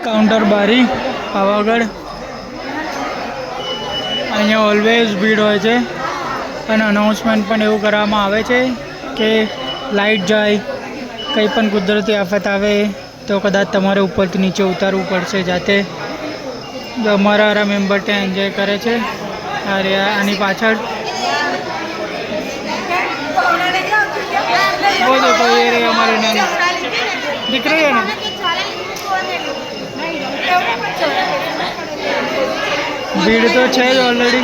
Counter બારી પાવાગઢ. અહીંયા always ભીડ હોય છે અને અનાઉન્સમેન્ટ પણ એવું કરવામાં આવે છે કે લાઇટ જાય, કંઈ પણ કુદરતી આફત આવે તો કદાચ તમારે ઉપરથી નીચે ઉતારવું પડશે જાતે. જો અમારા મેમ્બર ત્યાં એન્જોય કરે છે. અરે આની પાછળ वो देखो ये रही हमारी नानी दिख रही है ना. भीड़ तो है ऑलरेडी.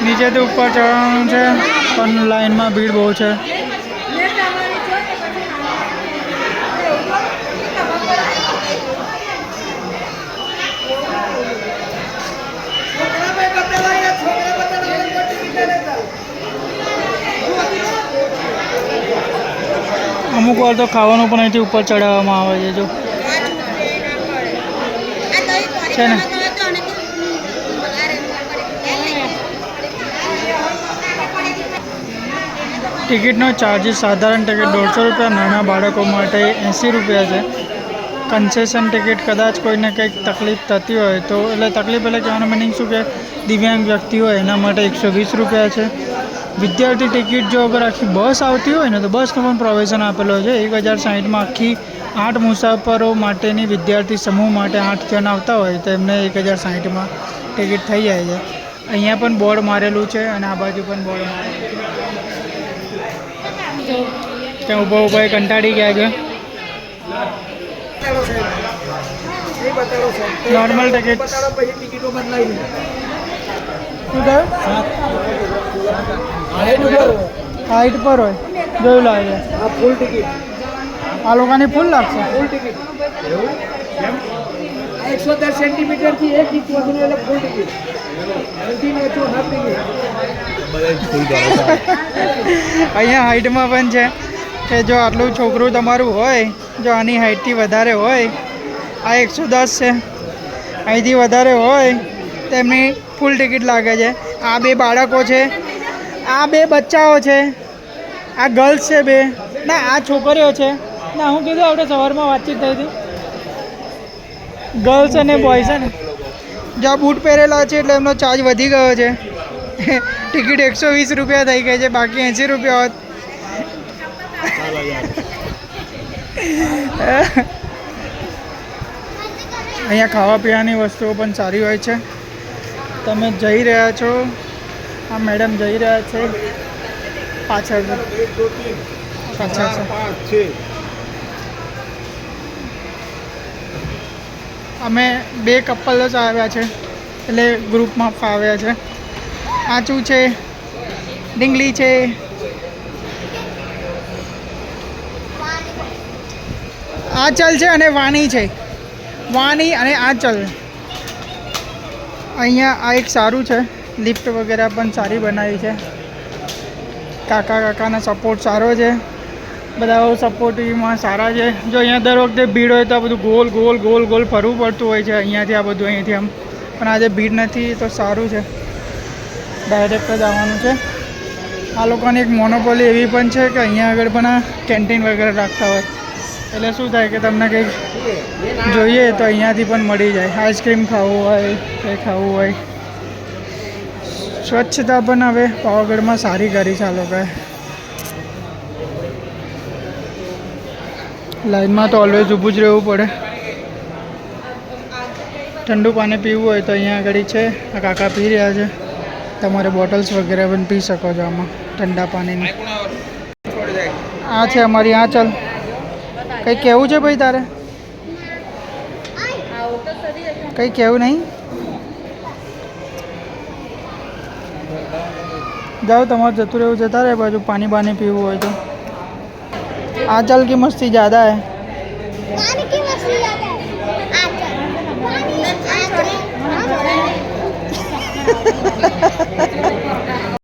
નીચેથી ઉપર ચડવાનું છે પણ લાઈનમાં ભીડ બહુ છે. અમુક વાર તો ખાવાનું પણ અહીંથી ઉપર ચડાવવામાં આવે છે. જો છે ને ટિકિટનો ચાર્જીસ સાધારણ ટિકિટ 150 રૂપિયા, નાના બાળકો માટે 80 રૂપિયા છે. કન્સેશન ટિકિટ કદાચ કોઈને કંઈક તકલીફ થતી હોય તો, એટલે તકલીફ એટલે કહેવાનો મિનિંગ શું કે દિવ્યાંગ વ્યક્તિ હોય એના માટે 120 રૂપિયા છે. વિદ્યાર્થી ટિકિટ જો અગર આખી બસ આવતી હોય ને તો બસનો પણ પ્રોવિઝન આપેલો છે. 1060માં આખી 8 મુસાફરો માટેની વિદ્યાર્થી સમૂહ માટે 8 જણ આવતા હોય તો એમને 1060માં ટિકિટ થઈ જાય છે. અહીંયા પણ બોર્ડ મારેલું છે અને આ બાજુ પણ બોર્ડ મારેલું છે. ત્યાં ઊભા ઊભા કંટાળી ગયા છે. નોર્મલ ટિકિટ હાઈટ પર હોય જોયું લાગે. ફૂલ ટિકિટ આ લોકોની ફૂલ લાગશે. ફૂલ ટિકિટ 110 સેન્ટીમીટરથી 1 ઇંચ વધુ એટલે ફૂલ ટિકિટ. અહીંયા હાઈટમાં પણ છે કે જો આટલું છોકરું તમારું હોય, જો આની હાઈટથી વધારે હોય, આ 110 છે, અહીંથી વધારે હોય તો એમની ફૂલ ટિકિટ લાગે છે. આ બે બાળકો છે, આ બે બચ્ચાઓ છે, આ ગર્લ્સ છે બે, ના આ છોકરીઓ છે. ના હું કીધું આપણે સવારમાં વાતચીત થઈ હતી, ગર્લ્સ અને બોયઝ છે ને. જો આ બૂટ પહેરેલા છે એટલે એમનો ચાર્જ વધી ગયો છે. ટિકિટ 120 રૂપિયા થઈ ગઈ છે, બાકી 80 રૂપિયા હોત. અહીંયા ખાવા પીવાની વસ્તુઓ પણ સારી હોય છે. તમે જઈ રહ્યા છો, આ મેડમ જઈ રહ્યા છે પાછળ છે. અમે 2 કપલ જ આવ્યા છે એટલે ગ્રુપમાં આવ્યા છે. આચું છે, ડીંગલી છે, આચલ છે અને વાણી છે. વાણી અને આચલ. અહીંયા આ એક સારું છે, લિફ્ટ વગેરે પણ સારી બનાવી છે. કાકાનો સપોર્ટ સારો છે, બધા સપોર્ટિવમાં સારા છે. જો અહીંયા દર વખતે ભીડ હોય તો આ બધું ગોલ ગોલ ગોલ ગોલ ફરવું પડતું હોય છે. અહીંયાથી આ બધું અહીંયાથી આમ, પણ આજે ભીડ નથી તો સારું છે, ડાયરેક્ટ જ આવવાનું છે. આ લોકોની એક મોનોપોલી એવી પણ છે કે અહીંયા આગળ પણ આ કેન્ટીન વગેરે રાખતા હોય એટલે શું થાય કે તમને કંઈક જોઈએ તો અહીંયાથી પણ મળી જાય. આઈસ્ક્રીમ ખાવું હોય, કંઈ ખાવું હોય. સ્વચ્છતા પણ હવે પાવાગઢમાં સારી કરી છે આ લોકોએ. લાઈનમાં તો ઓલવેઝ ઊભું જ રહેવું પડે. ઠંડુ પાણી પીવું હોય તો અહીંયા આગળ છે, આ કાકા પી રહ્યા છે. તમારે બોટલ્સ વગેરે પણ પી શકો છો આમાં ઠંડા પાણીની. આ છે અમારી આંચલ. કંઈ કહેવું છે ભાઈ તારે? કંઈ કહેવું નહીં? जाओ तुम्हारे जतुर जता रहे बाजू पानी बानी पीવું હોય तो आंचल की मस्ती ज़्यादा है. पानी की मस्ती ज़्यादा है. आंचल